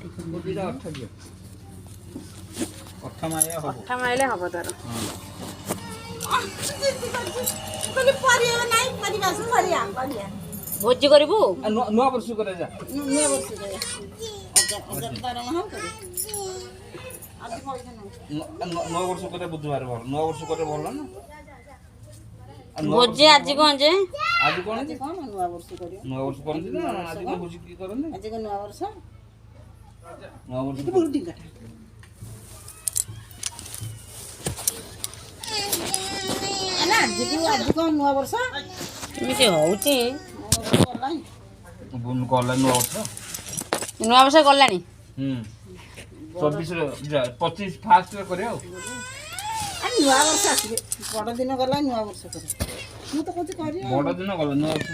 କୋଡ଼ିଟା ଅଠା ଦିଅ ଅଠା ମାଇଲେ ହବ ଅଠା ମାଇଲେ ହବ ତାର ଭୋଜି କରିବୁ ନୂଆ ବର୍ଷ করে যা ନୂଆ ବର୍ଷ করে ବୁଧବାର ଭଲ ନୂଆ ବର୍ଷ করে ଭଲ ନା ଭୋଜି ଆଜି କଣ ଯେ ଆଜି କଣ ନୂଆ ବର୍ଷ କରିବ ନୂଆ ବର୍ଷ କରନ୍ତି ନା ଆଜି କଣ ଭୋଜି କି କରନ୍ତି ଆଜି କଣ ନୂଆ ବର୍ଷ ନୂଆ ବର୍ଷ ଆଜି କଣ ନୂଆ ବର୍ଷ ଏମିତି ହଉଛି ଗଲା ନୂଆ ବର୍ଷ ନୂଆ ବର୍ଷ ଗଲାଣି 24 25 ଫାଷ୍ଟରେ କରିବା ଆଉ ନୂଆ ବର୍ଷ ଆସିବେ ବଡ଼ ଦିନ ଗଲା ନୂଆ ବର୍ଷ କରିବ ମୁଁ ତ କହୁଛି କରିବ ବଡ଼ ଦିନ ଗଲା ନୂଆ ବର୍ଷ